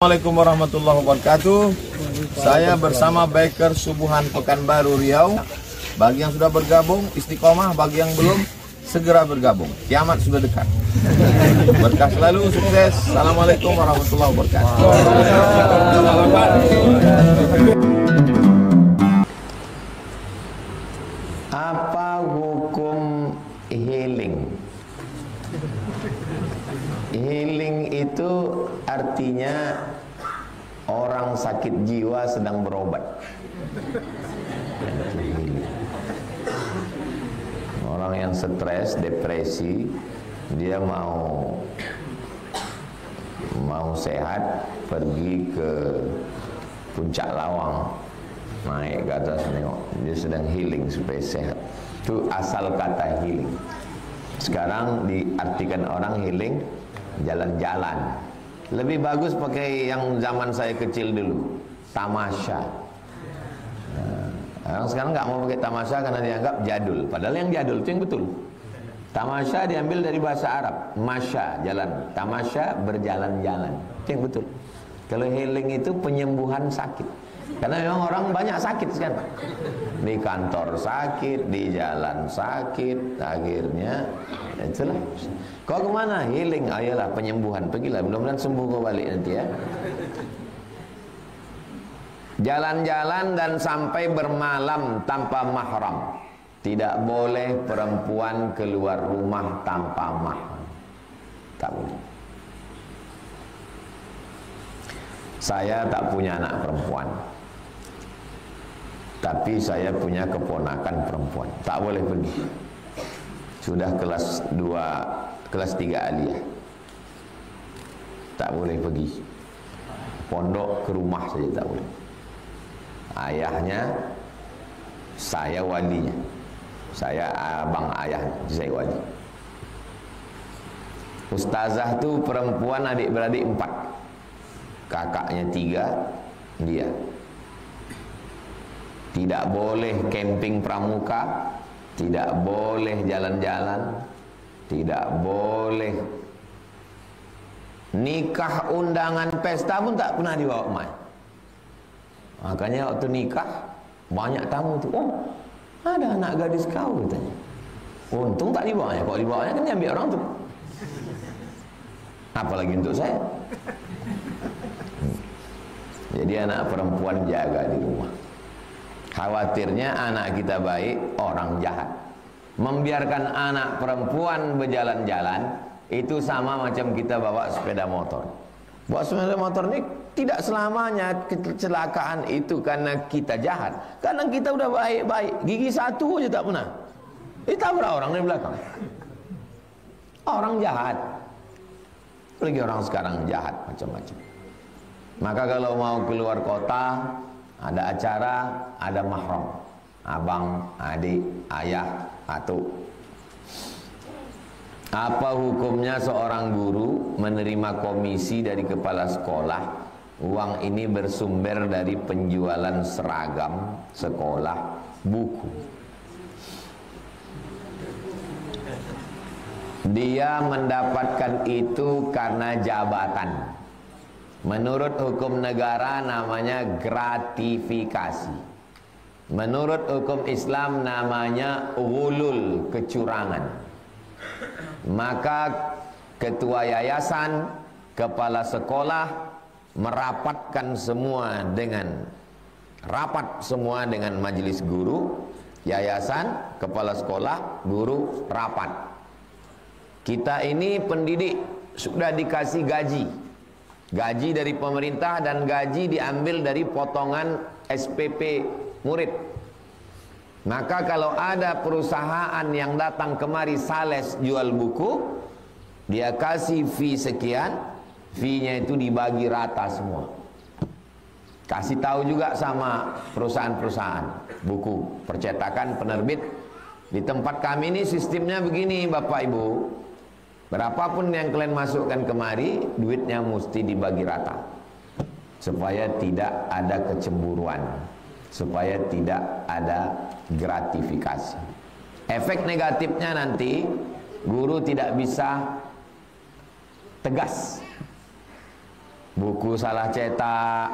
Assalamualaikum warahmatullahi wabarakatuh. Saya bersama Biker Subuhan Pekanbaru Riau. Bagi yang sudah bergabung istiqomah, bagi yang belum segera bergabung. Kiamat sudah dekat. Berkah selalu, sukses. Assalamualaikum warahmatullahi wabarakatuh. Apa hukum healing? Healing itu artinya orang sakit jiwa sedang berobat. Orang yang stres, depresi, dia mau sehat, pergi ke puncak Lawang, naik ke atas nengok, dia sedang healing supaya sehat. Itu asal kata healing. Sekarang diartikan orang healing jalan-jalan. Lebih bagus pakai yang zaman saya kecil dulu, tamasya. Orang sekarang nggak mau pakai tamasya karena dianggap jadul. Padahal yang jadul itu yang betul. Tamasya diambil dari bahasa Arab, masya, jalan. Tamasya berjalan-jalan, itu yang betul. Kalau healing itu penyembuhan sakit. Karena memang orang banyak sakit sekarang. Di kantor sakit, di jalan sakit, akhirnya itulah. Kau kemana? Healing. Ayolah penyembuhan. Pergilah, mudah-mudahan sembuh kau balik nanti ya. Jalan-jalan dan sampai bermalam tanpa mahram. Tidak boleh perempuan keluar rumah tanpa mahram. Tak boleh. Saya tak punya anak perempuan, tapi saya punya keponakan perempuan. Tak boleh pergi. Sudah kelas 2, kelas 3 aliyah. Tak boleh pergi. Pondok ke rumah saja tak boleh. Ayahnya, saya walinya. Saya abang ayahnya, saya wali. Ustazah tu perempuan adik-beradik 4. Kakaknya 3, dia. Tidak boleh camping pramuka, tidak boleh jalan-jalan, tidak boleh nikah, undangan, pesta pun tak pernah dibawa main. Makanya waktu nikah banyak tamu tu. Oh, ada anak gadis kau katanya. Untung tak dibawanya. Kalau dibawanya kan diambil orang tu. Apalagi untuk saya. Jadi anak perempuan jaga di rumah. Khawatirnya anak kita baik, orang jahat. Membiarkan anak perempuan berjalan-jalan itu sama macam kita bawa sepeda motor. Bawa sepeda motor ini tidak selamanya kecelakaan itu karena kita jahat. Kadang kita udah baik-baik, gigi satu aja tak pernah. Ditabrak orang di belakang. Orang jahat. Apalagi orang sekarang jahat macam-macam. Maka kalau mau keluar kota, ada acara, ada mahram. Abang, adik, ayah, atuk. Apa hukumnya seorang guru menerima komisi dari kepala sekolah? Uang ini bersumber dari penjualan seragam sekolah, buku. Dia mendapatkan itu karena jabatan. Menurut hukum negara namanya gratifikasi. Menurut hukum Islam namanya ghulul, kecurangan. Maka ketua yayasan, kepala sekolah merapatkan semua dengan rapat semua dengan majelis guru, yayasan, kepala sekolah, guru rapat. Kita ini pendidik sudah dikasih gaji. Gaji dari pemerintah dan gaji diambil dari potongan SPP murid. Maka kalau ada perusahaan yang datang kemari sales jual buku, dia kasih fee sekian, fee-nya itu dibagi rata semua. Kasih tahu juga sama perusahaan-perusahaan buku, percetakan, penerbit. Di tempat kami ini sistemnya begini Bapak Ibu. Berapapun yang kalian masukkan kemari, duitnya mesti dibagi rata. Supaya tidak ada kecemburuan, supaya tidak ada gratifikasi. Efek negatifnya nanti guru tidak bisa tegas. buku salah cetak,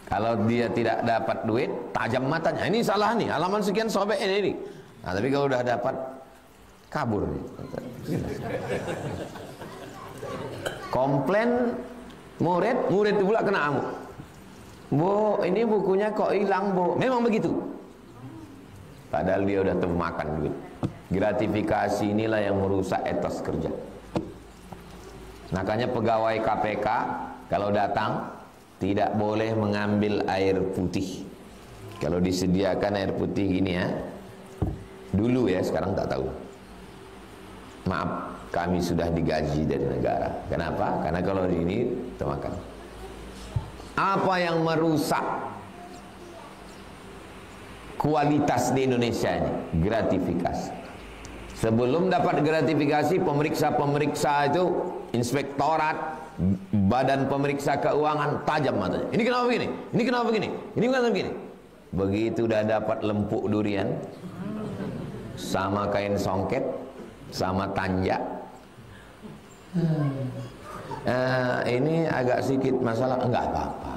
kalau dia tidak dapat duit, tajam matanya, ini salah nih, halaman sekian sobek ini. Nah, tapi kalau udah dapat, kabur nih. Komplain murid itu pula kena amuk. Bu, ini bukunya kok hilang, Bu? Memang begitu. Padahal dia udah makan duit. Gratifikasi inilah yang merusak etos kerja. Makanya pegawai KPK kalau datang tidak boleh mengambil air putih. Kalau disediakan air putih gini ya, dulu ya, sekarang tak tahu. Maaf, kami sudah digaji dari negara. Kenapa? Karena kalau ini kita makan. Apa yang merusak kualitas di Indonesia ini? Gratifikasi. Sebelum dapat gratifikasi, pemeriksa-pemeriksa itu, inspektorat, badan pemeriksa keuangan, tajam matanya. Ini kenapa begini? Ini kenapa begini? Ini kenapa begini? Begitu udah dapat lempuk durian, sama kain songket, sama tanjak, ini agak sedikit masalah, enggak apa-apa.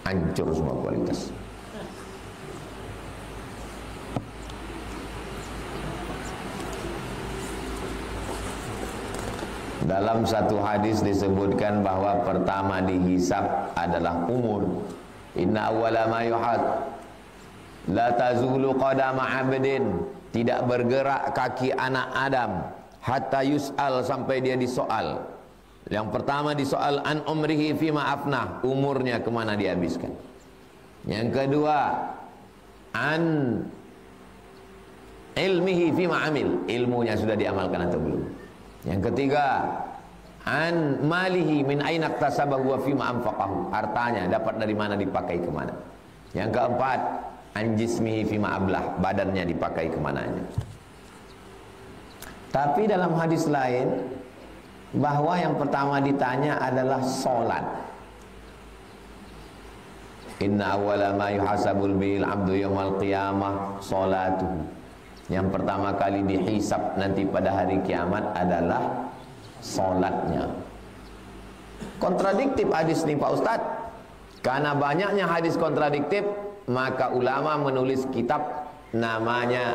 Hancur semua kualitas. Dalam satu hadis disebutkan bahwa pertama dihisab adalah umur. Inna awwala ma yuhad la tazulu qadama 'abdin, tidak bergerak kaki anak Adam hatta yus'al, sampai dia disoal. Yang pertama disoal an umrihi fima afnah, umurnya kemana dihabiskan. Yang kedua an ilmihi fima amil, ilmunya sudah diamalkan atau belum. Yang ketiga an malihi min aina iktasabahu wa fima anfaqahu, hartanya dapat dari mana dipakai kemana. Yang keempat an jismihi fima ablah, badannya dipakai kemananya. Tapi dalam hadis lain bahwa yang pertama ditanya adalah solat. Inna awwala ma yuhasabul bil abdu yaumal qiyamah salatuhu. Yang pertama kali dihisab nanti pada hari kiamat adalah solatnya. Kontradiktif hadis ini Pak Ustadz. Karena banyaknya hadis kontradiktif, maka ulama menulis kitab namanya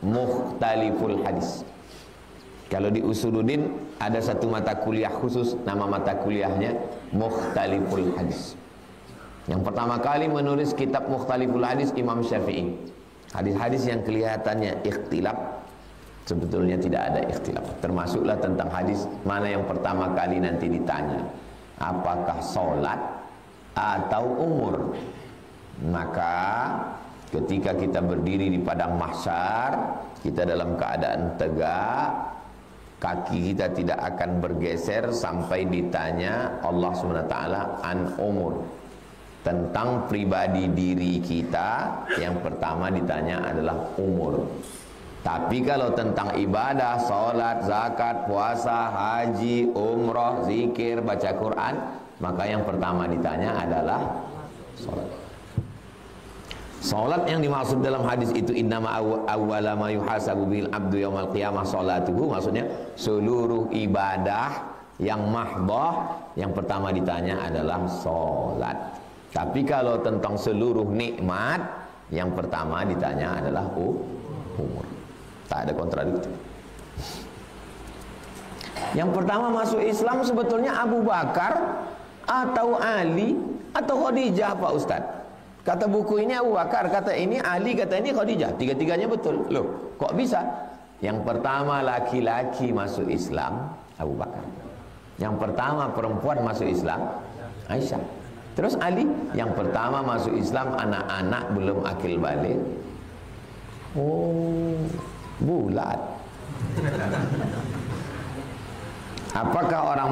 Mukhtaliful Hadis. Kalau di Usuluddin ada satu mata kuliah khusus, nama mata kuliahnya Mukhtaliful Hadis. Yang pertama kali menulis kitab Mukhtaliful Hadis Imam Syafi'i. Hadis-hadis yang kelihatannya ikhtilaf, sebetulnya tidak ada ikhtilaf. Termasuklah tentang hadis mana yang pertama kali nanti ditanya, apakah sholat atau umur. Maka ketika kita berdiri di padang mahsyar, kita dalam keadaan tegak, kaki kita tidak akan bergeser sampai ditanya Allah SWT an umur, tentang pribadi diri kita. Yang pertama ditanya adalah umur. Tapi kalau tentang ibadah, sholat, zakat, puasa, haji, umroh, zikir, baca Quran, maka yang pertama ditanya adalah sholat. Sholat yang dimaksud dalam hadis itu innama awwala ma yuhasabu bil abdu yaumal qiyamah sholatuhu, maksudnya seluruh ibadah yang mahdoh yang pertama ditanya adalah sholat. Tapi kalau tentang seluruh nikmat, yang pertama ditanya adalah umur. Tak ada kontradiktif. Yang pertama masuk Islam sebetulnya Abu Bakar atau Ali atau Khadijah Pak Ustadz. Kata buku ini Abu Bakar, kata ini Ali, kata ini Khadijah. Tiga-tiganya betul. Loh, kok bisa? Yang pertama laki-laki masuk Islam Abu Bakar. Yang pertama perempuan masuk Islam Aisyah. Terus Ali, yang pertama masuk Islam anak-anak belum akil balik. Oh, bulat. Apakah orang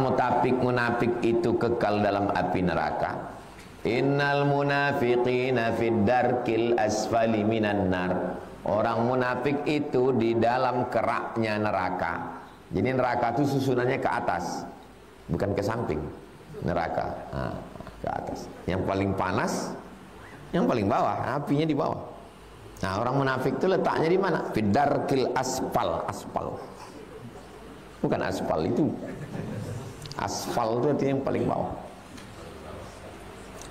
munafik itu kekal dalam api neraka? Innal munafiqina fid darkil asfali minan nar. Orang munafik itu di dalam keraknya neraka. Jadi neraka itu susunannya ke atas, bukan ke samping. Neraka. Nah, ke atas. Yang paling panas, yang paling bawah, apinya di bawah. Nah, orang munafik itu letaknya di mana? Fidarkil aspal, aspal. bukan aspal itu. Asfal itu artinya yang paling bawah.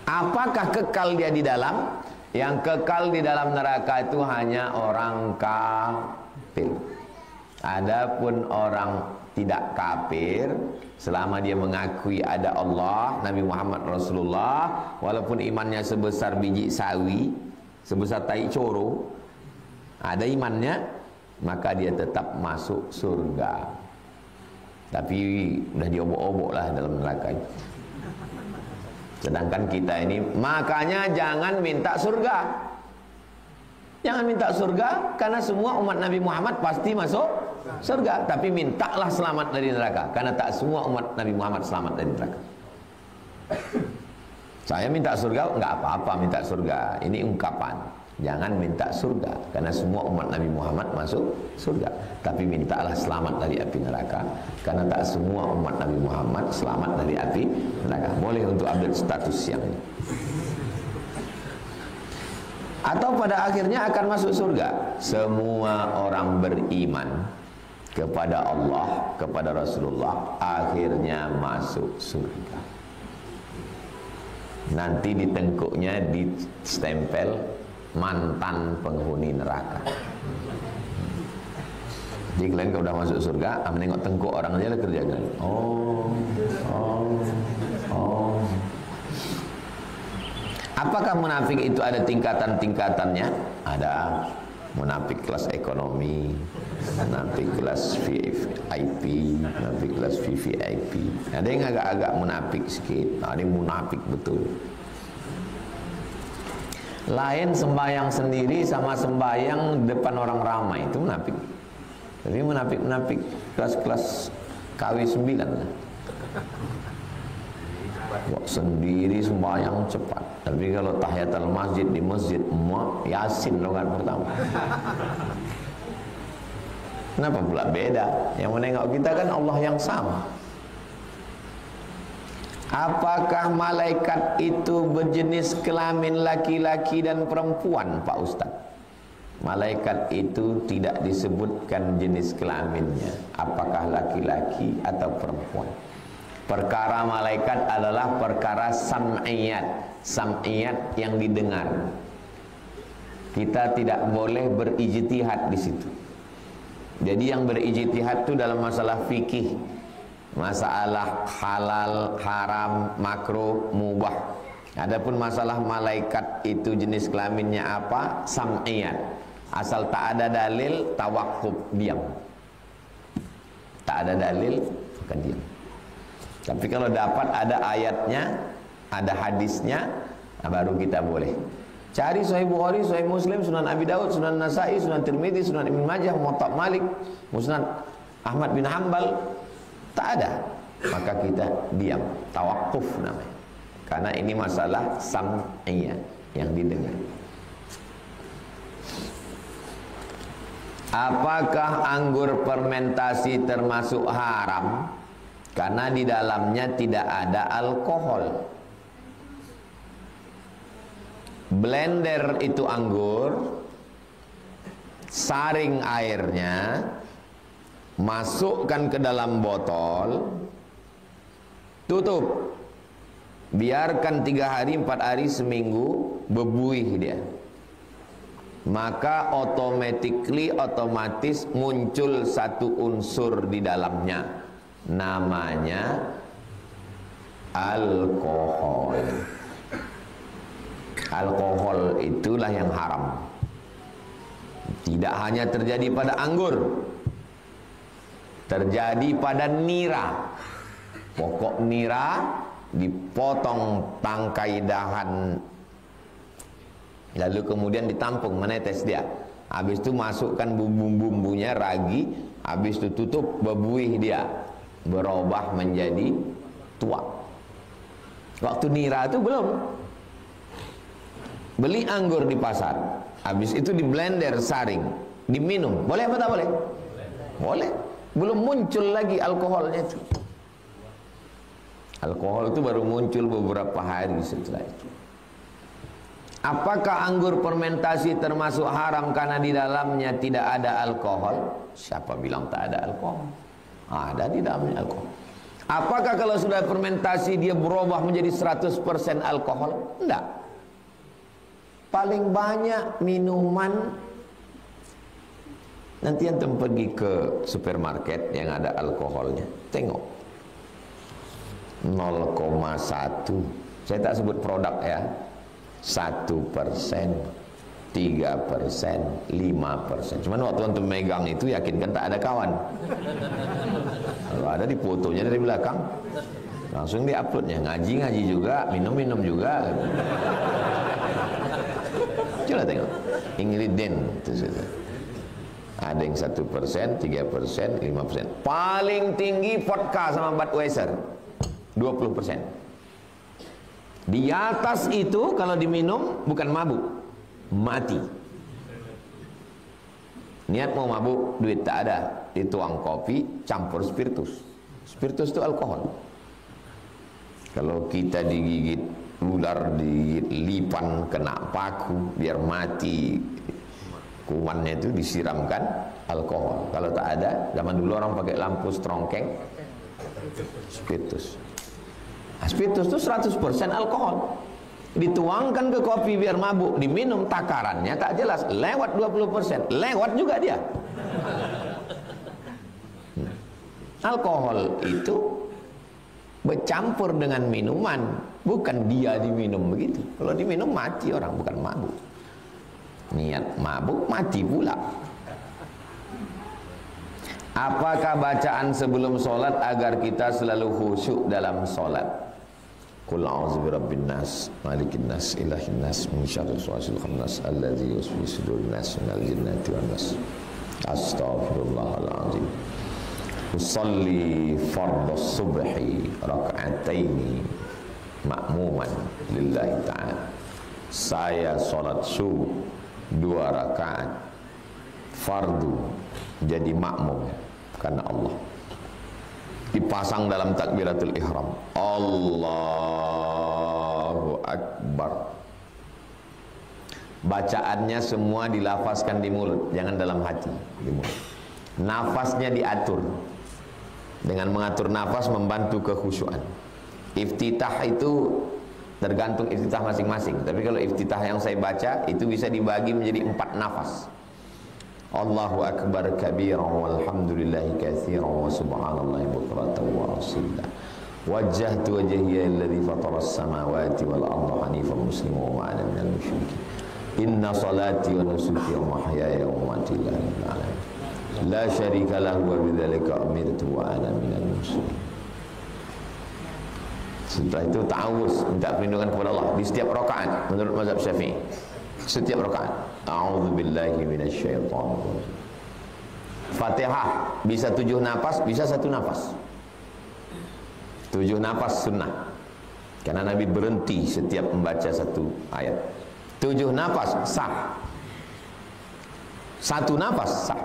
Apakah kekal dia di dalam? Yang kekal di dalam neraka itu hanya orang kafir. Adapun orang tidak kafir, selama dia mengakui ada Allah, Nabi Muhammad Rasulullah, walaupun imannya sebesar biji sawi, sebesar tai coro, ada imannya, maka dia tetap masuk surga. Tapi udah diobok-obok lah dalam neraka itu. Sedangkan kita ini, makanya jangan minta surga. Jangan minta surga, karena semua umat Nabi Muhammad pasti masuk surga. Tapi mintalah selamat dari neraka, karena tak semua umat Nabi Muhammad selamat dari neraka. Saya minta surga, nggak apa-apa minta surga. Ini ungkapan. Jangan minta surga, karena semua umat Nabi Muhammad masuk surga. Tapi mintalah selamat dari api neraka, karena tak semua umat Nabi Muhammad selamat dari api neraka. Boleh untuk ambil status yang ini. Atau pada akhirnya akan masuk surga semua orang beriman kepada Allah, kepada Rasulullah, akhirnya masuk surga. Nanti di tengkuknya ditempel mantan penghuni neraka. Jadi kalian kalau udah masuk surga, menengok tengkuk orang aja lah kerjanya. Apakah munafik itu ada tingkatan-tingkatannya? Ada. Munafik kelas ekonomi, munafik kelas VIP, munafik kelas VVIP. Ada yang agak-agak munafik sedikit, ada yang munafik betul. Lain sembahyang sendiri sama sembahyang depan orang ramai, itu munafik. Tapi munafik kelas-kelas KW 9 lah. Sendiri sembahyang cepat. Tapi kalau tahiyatul masjid di masjid Yasin logat pertama. Kenapa pula beda? Yang menengok kita kan Allah yang sama. Apakah malaikat itu berjenis kelamin laki-laki dan perempuan, Pak Ustaz? Malaikat itu tidak disebutkan jenis kelaminnya, apakah laki-laki atau perempuan. Perkara malaikat adalah perkara sam'iyat, sam'iyat yang didengar. Kita tidak boleh berijtihad di situ. Jadi yang berijtihad itu dalam masalah fikih, masalah halal, haram, makruh, mubah. Adapun masalah malaikat itu jenis kelaminnya apa? Sam'iyat. Asal tak ada dalil, tawakkuf, diam. Tak ada dalil, maka diam. Tapi kalau dapat ada ayatnya, ada hadisnya, baru kita boleh. Cari Sahih Bukhari, Sahih Muslim, Sunan Abi Daud, Sunan Nasai, Sunan Tirmidzi, Sunan Ibnu Majah, Muwatta Malik, Musnad Ahmad bin Hanbal, tak ada. Maka kita diam, tawakuf namanya. Karena ini masalah sam'iyah yang didengar. Apakah anggur fermentasi termasuk haram? Karena di dalamnya tidak ada alkohol. Blender itu anggur, saring airnya, masukkan ke dalam botol, tutup, biarkan 3 hari, 4 hari, seminggu, bebuih dia. Maka otomatis muncul satu unsur di dalamnya, namanya alkohol. Alkohol itulah yang haram. Tidak hanya terjadi pada anggur, terjadi pada nira. Pokok nira dipotong tangkai dahan, lalu kemudian ditampung, menetes dia. Habis itu masukkan bumbu-bumbunya, ragi, habis itu tutup, bebuih dia, berubah menjadi tua. Waktu nira itu belum. Beli anggur di pasar, habis itu di blender, saring, diminum, boleh apa tak boleh? Boleh. Belum muncul lagi alkoholnya itu. Alkohol itu baru muncul beberapa hari setelah itu. Apakah anggur fermentasi termasuk haram karena di dalamnya tidak ada alkohol? Siapa bilang tak ada alkohol? Ada di dalamnya alkohol. Apakah kalau sudah fermentasi dia berubah menjadi 100% alkohol? Enggak. Paling banyak minuman, nanti antum pergi ke supermarket yang ada alkoholnya, tengok 0,1. Saya tak sebut produk ya. 1%, 3%, 5%. Cuman waktu antum megang itu yakinkan tak ada kawan. Kalau ada di fotonya dari belakang, langsung di-uploadnya. Ngaji juga, minum juga. Coba tengok ingredient itu saja. Ada yang 1%, 3%, 5%. Paling tinggi vodka sama Budweiser 20%. Di atas itu kalau diminum bukan mabuk, mati. Niat mau mabuk, duit tak ada, dituang kopi, campur spiritus. Spiritus itu alkohol. Kalau kita digigit ular, digigit lipan, kena paku, biar mati kumannya itu disiramkan alkohol. Kalau tak ada, zaman dulu orang pakai lampu strongkeng, spiritus. Nah, spiritus itu 100% alkohol. Dituangkan ke kopi biar mabuk, diminum, takarannya tak jelas, lewat 20%, lewat juga dia. Alkohol itu bercampur dengan minuman, bukan dia diminum begitu. Kalau diminum mati orang, bukan mabuk. Niat mabuk mati pula. Apakah bacaan sebelum sholat agar kita selalu khusyuk dalam sholat? Qul a'udzu birabbin nas, malikin nas, ilahin nas, min syarri waswasil khannas, alladzi yuwaswisu sudurin nas, minal jinnati wan nas. Astaghfirullahalazim. Usalli fardhus subhi raka'ataini ma'muman lillahi ta'ala. Saya salat subuh 2 rakaat fardu jadi makmum karena Allah. Dipasang dalam takbiratul ihram, Allahu Akbar. Bacaannya semua dilafazkan di mulut, jangan dalam hati, di mulut. Nafasnya diatur. Dengan mengatur nafas membantu kekhusyuan. Iftitah itu tergantung iftitah masing-masing. Tapi kalau iftitah yang saya baca itu bisa dibagi menjadi 4 nafas. Allahu Akbar kabiran walhamdulillahi katsiran wa subhanallahi bukratan wa asila. Wajjahtu wajhiya alladhi fatara as-samawati wal arda hanifan musliman wa ana minal musyrikin. Inna salati wa nusuki wa mahyaya wa mamati lillahi rabbil alamin. La syarika lahu wa bidzalika umirtu wa ana minal muslimin. Setelah itu ta'awuz, minta perlindungan kepada Allah di setiap rakaat menurut mazhab Syafi'i. Setiap rakaat, a'udzubillahi minasyaitonir rajim. Fatihah bisa 7 nafas, bisa 1 nafas. 7 nafas sunnah. Karena Nabi berhenti setiap membaca 1 ayat. 7 nafas sah. 1 nafas sah.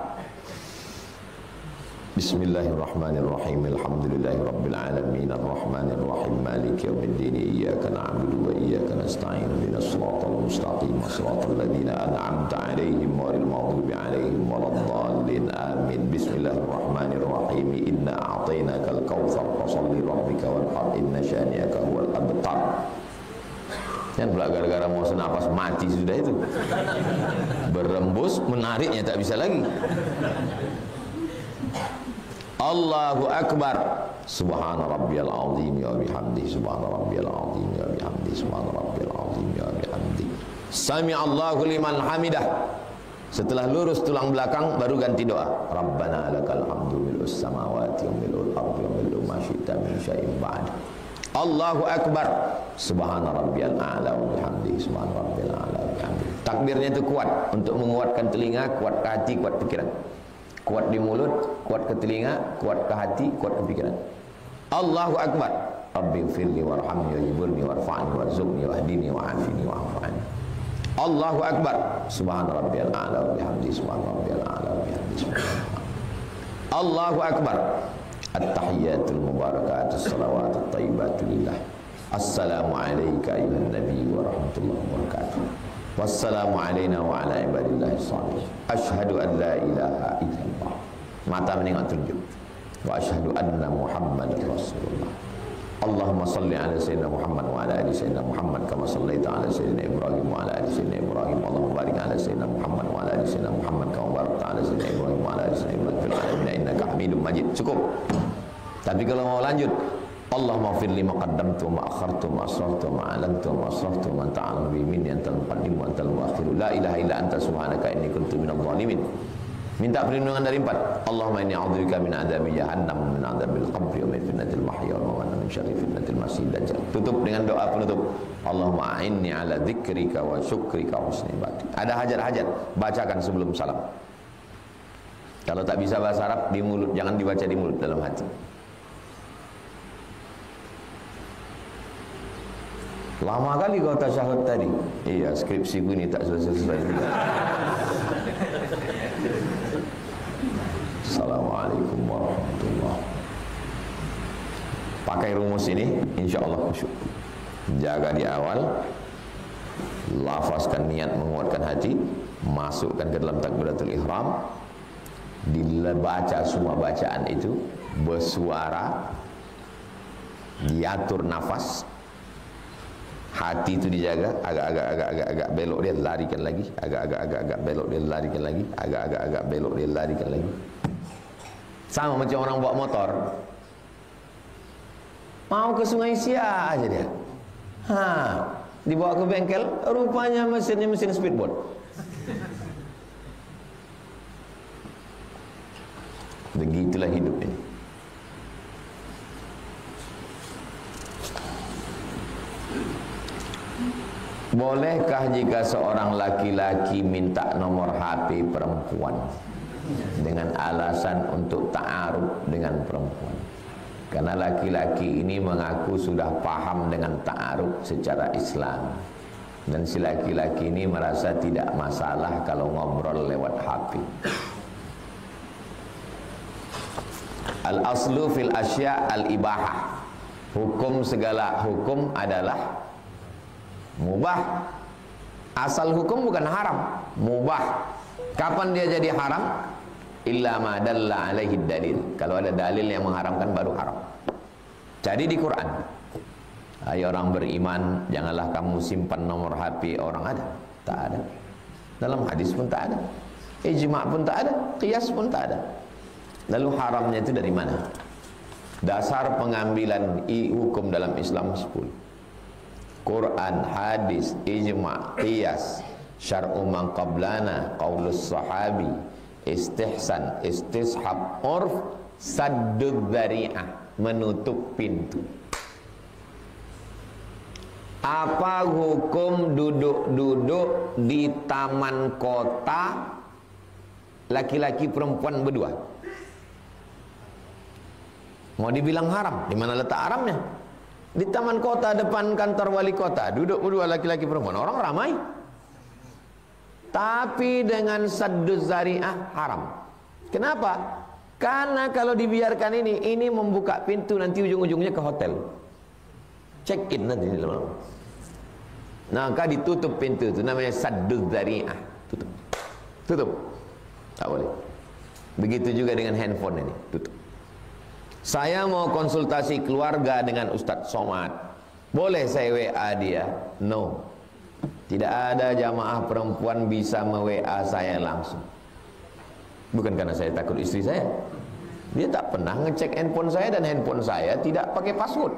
Bismillahirrahmanirrahim. Alhamdulillahirabbil alamin arrahmanir rahim maliki yaumiddin iyyaka na'budu wa iyyaka nasta'in ihdinas siratal mustaqim siratal ladzina an'amta 'alaihim ghairil maghdubi 'alaihim waladdallin amin. Bismillahirrahmanirrahim. Inna a'tainakal kautsar fasholli rabbika wanhar inna syani'aka huwal abtar. Kan pula gara-gara mau senafas mati sudah itu. Berembus menariknya tak bisa lagi. Allahu Akbar. Subhana rabbiyal azim wa bihamdi. Subhana rabbiyal azim wa bihamdi. Subhana rabbiyal azim wa bihamdi. Sami Allahu liman hamidah. Setelah lurus tulang belakang baru ganti doa. Rabbana lakal hamdu mil'us samawati wa mil'ul ardi wa mil'u ma syi'ta min syai'in ba'd. Allahu Akbar. Subhana rabbiyal a'la wa bihamdi. Subhana rabbiyal a'la wa bihamdi. Takbirnya itu kuat untuk menguatkan telinga, kuat ke hati, kuat pikiran. Kuat di mulut, kuat ke telinga, kuat ke hati, kuat ke pikiran. Allahu Akbar. Rabbighfirli warhamni wajburni warfa'ni warzuqni wahdini wa'afini wa'afani. Allahu Akbar. Subhana rabbiyal a'la wa bihamdi. Subhana rabbiyal a'la wa bihamdi. Allahu Akbar. At-tahiyyatul mubarakatus salawatut thayyibatu lillah. Assalamu alayka ayyuhan nabiy wa rahmatullahi wa barakatuh. Wassalamu alaina wa ala ibadillahi shalihin. Asyhadu an la ilaha illallah. Mata menengok tunjuk. wa asyhadu anna Muhammadar Rasulullah. Allahumma salli ala sayyidina Muhammad wa ala ali sayyidina Muhammad kama sallaita ala sayyidina Ibrahim wa ala ali sayyidina Ibrahim. Allahumma barik ala sayyidina Muhammad wa ala ali sayyidina Muhammad kama barakta ala sayyidina Ibrahim wa ala ali sayyidina Ibrahim fil alamin innaka Hamidum Majid. Cukup. Tapi kalau mau lanjut, Allahumma ighfir li ma qaddamtu wa ma akhartu wa ma asrartu wa ma a'lantu wa ma asraftu wa anta a'lamu bi minni antal muqaddim wa antal muakhir. La ilaha illa anta subhanaka inni kuntu minadh dhalimin. Minta perlindungan dari 4. Allahumma inni a'udzubika min adzabi jahannam, min adzabil qabri wa min fitnatil mahya wal mamat, min syarri fitnatil masih dajjal. Tutup dengan doa penutup. Allahumma a'inni ala dzikrika wa syukrika wa husni ibadatik. Ada hajat-hajat, bacakan sebelum salam. Kalau tak bisa bahasa Arab di mulut, jangan dibaca di mulut, dalam hati. Lama kali kau tasyahud tadi. Iya, skripsi ini tak selesai-selesai juga. Assalamualaikum warahmatullahi wabarakatuh. Pakai rumus ini, insya Allah khusyuk. Jaga di awal, lafazkan niat menguatkan hati, masukkan ke dalam takbiratul ihram, dibaca semua bacaan itu bersuara, diatur nafas, hati itu dijaga, agak belok dia larikan lagi, agak belok dia larikan lagi, agak belok dia larikan lagi. Sama macam orang bawa motor, mau ke Sungai Siak aja dia, dibawa ke bengkel, rupanya mesinnya mesin speedboat. Begitulah hidup ini. Bolehkah jika seorang laki-laki minta nomor HP perempuan dengan alasan untuk ta'aruf dengan perempuan? Karena laki-laki ini mengaku sudah paham dengan ta'aruf secara Islam, dan si laki-laki ini merasa tidak masalah kalau ngobrol lewat HP. Al-aslu fil asya' al-ibahah. Hukum segala hukum adalah mubah. Asal hukum bukan haram, mubah. Kapan dia jadi haram? Illa ma dalla alaihi dalil. Kalau ada dalil yang mengharamkan baru haram. Jadi di Quran, hai orang beriman, janganlah kamu simpan nomor HP orang. Ada? Tak ada. Dalam hadis pun tak ada. Ijma' pun tak ada, qiyas pun tak ada. Lalu haramnya itu dari mana? Dasar pengambilan hukum dalam Islam 10. Quran, hadis, ijma', qiyas, syar'u man qablana, qaulus sahabi, istihsan, istishab, urf, saddud dzari'ah, menutup pintu. Apa hukum duduk-duduk di taman kota laki-laki perempuan berdua? Mau dibilang haram, di mana letak haramnya? Di taman kota depan kantor wali kota, duduk berdua laki-laki perempuan, orang ramai. Tapi dengan sadduz zari'ah haram. Kenapa? Karena kalau dibiarkan ini membuka pintu nanti ujung-ujungnya ke hotel. Check in nanti di dalam. Nah, maka ditutup pintu itu, namanya sadduz zari'ah. Tutup. Tutup. Tak boleh. Begitu juga dengan handphone ini, tutup. Saya mau konsultasi keluarga dengan Ustadz Somad, boleh saya WA dia? No. Tidak ada jamaah perempuan bisa me-WA saya langsung. Bukan karena saya takut istri saya. Dia tak pernah ngecek handphone saya, dan handphone saya tidak pakai password.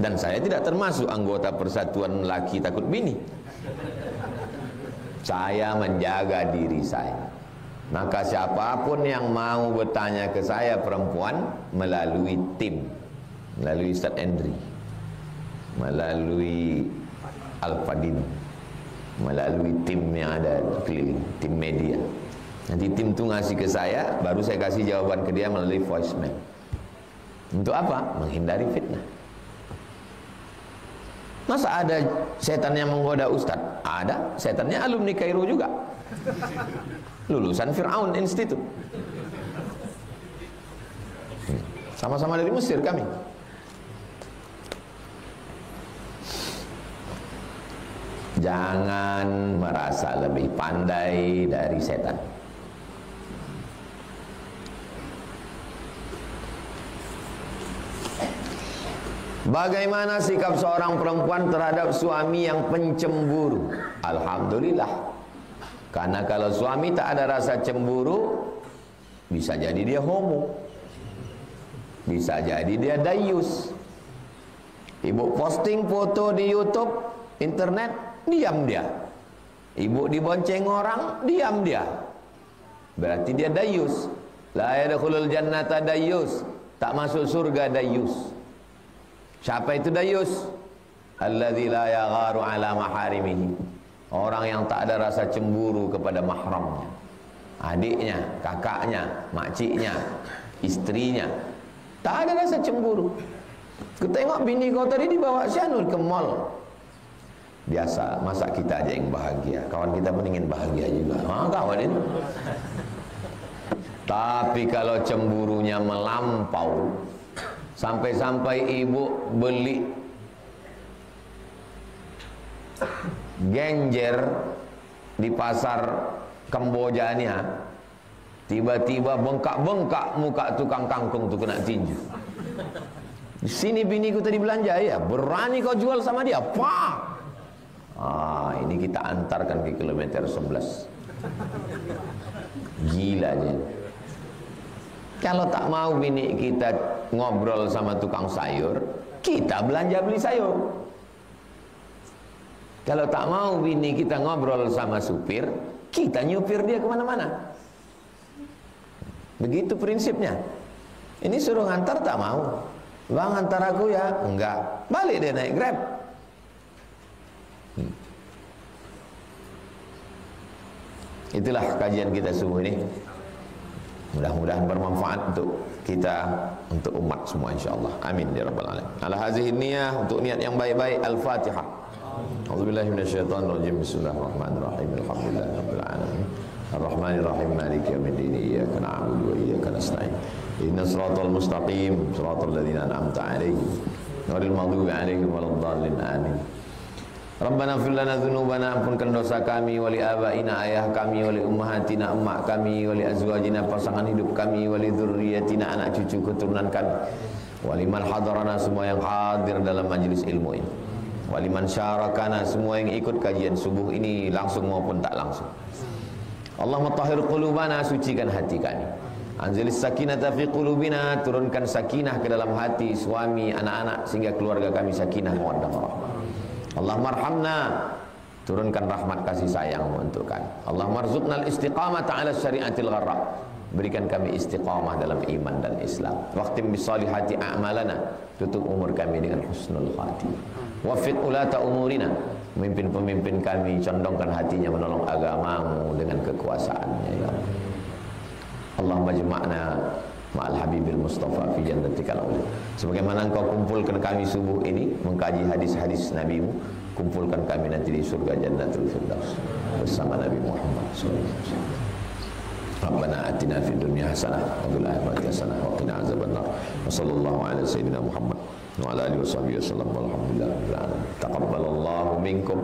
Dan saya tidak termasuk anggota Persatuan Laki Takut Bini. Saya menjaga diri saya. Maka siapapun yang mau bertanya ke saya perempuan, melalui tim, melalui Ustaz Endri, melalui Al-Fadin, melalui tim yang ada keliling, tim media. Nanti tim itu ngasih ke saya, baru saya kasih jawaban ke dia melalui voicemail. Untuk apa? Menghindari fitnah. Masa ada setan yang menggoda Ustaz? Ada, setannya alumni Kairo juga, lulusan Fir'aun Institute. Sama-sama dari Mesir kami. Jangan merasa lebih pandai dari setan. Bagaimana sikap seorang perempuan terhadap suami yang pencemburu? Alhamdulillah. Karena kalau suami tak ada rasa cemburu, bisa jadi dia homo, bisa jadi dia dayus. Ibu posting foto di YouTube, internet, diam dia. Ibu dibonceng orang, diam dia. Berarti dia dayus. La yadkhulul jannata dayus, tak masuk surga dayus. Siapa itu dayus? Alladzi la yagharu ala maharimihi. Orang yang tak ada rasa cemburu kepada mahramnya. Adiknya, kakaknya, makciknya, istrinya. Tak ada rasa cemburu. Ku tengok bini kau tadi dibawa Syanur ke mall. Biasa, masa kita aja yang bahagia. Kawan kita pun ingin bahagia juga. Kawan ini. Tapi kalau cemburunya melampau, sampai-sampai ibu beli genjer di pasar Kambojanya, tiba-tiba bengkak-bengkak muka tukang kangkung tu kena tinju. Di sini biniku tadi belanja, ya berani kau jual sama dia, pak. Ini kita antarkan ke kilometer 11. Gila dia. Kalau tak mau bini kita ngobrol sama tukang sayur, kita belanja beli sayur. Kalau tak mau bini kita ngobrol sama supir, kita nyupir dia kemana-mana. Begitu prinsipnya. Ini suruh ngantar tak mau. Bang, antar aku ya. Enggak. Balik dia naik Grab. Itulah kajian kita subuh ini. Mudah-mudahan bermanfaat untuk kita, untuk umat semua insyaallah. Amin ya rabbal alamin. Ala hazihi niyah, untuk niat yang baik-baik. Al-Fatihah. A'udzubillahi minasyaitonir rajim. Bismillahirrahmanirrahim. Alhamdulillahirabbil alamin. Ar-Rahmanir-Rahim. Maliki yaumiddin. Iyyaka na'budu wa iyyaka nasta'in. Ihdinas siratal mustaqim, siratal ladzina an'amta 'alaihim, ghairil maghdubi 'alaihim waladdallin. Amin. Rabbana ighfir lana dzunubana, ampunkan dosa kami, wali abaina, ayah kami, wali ummahatina, emak kami, wali azwajina, pasangan hidup kami, wali dzurriyyatina, anak cucu keturunan kami, wali man hadarana, semua yang hadir dalam majlis ilmu ini, wali man syarakana, semua yang ikut kajian subuh ini langsung maupun tak langsung. Allahumma tahhir qulubana, sucikan hati kami. Anzilis sakinata fi qulubina, turunkan sakinah ke dalam hati suami, anak-anak, sehingga keluarga kami sakinah mawaddah warahmah. Allahumma arhamna, turunkan rahmat kasih sayang-Mu untuk kami. Allahumma arzuqnal istiqamata ala syariatil gharra, berikan kami istiqamah dalam iman dan Islam. Waqtim bisolihati a'malana, tutup umur kami dengan husnul khatimah. Wafiq ulata umurina, pemimpin-pemimpin kami condongkan hatinya menolong agama-Mu dengan kekuasaannya ya Allah. Allahumma jama'na ma'al habibil mustafa fi jannatikal a'la. Sebagaimana Engkau kumpulkan kami subuh ini mengkaji hadis-hadis Nabi-Mu, kumpulkan kami nanti di surga Jannatul Firdaus bersama Nabi Muhammad sallallahu alaihi wasallam. Rabbana atina fid dunya hasanah wa fil akhirati hasanah wa qina azabannar. Wa sallallahu ala sayyidina Muhammad wa ala alihi washabbihi wasallam. Walhamdulillahirabbil alamin. Taqabbalallahu minkum.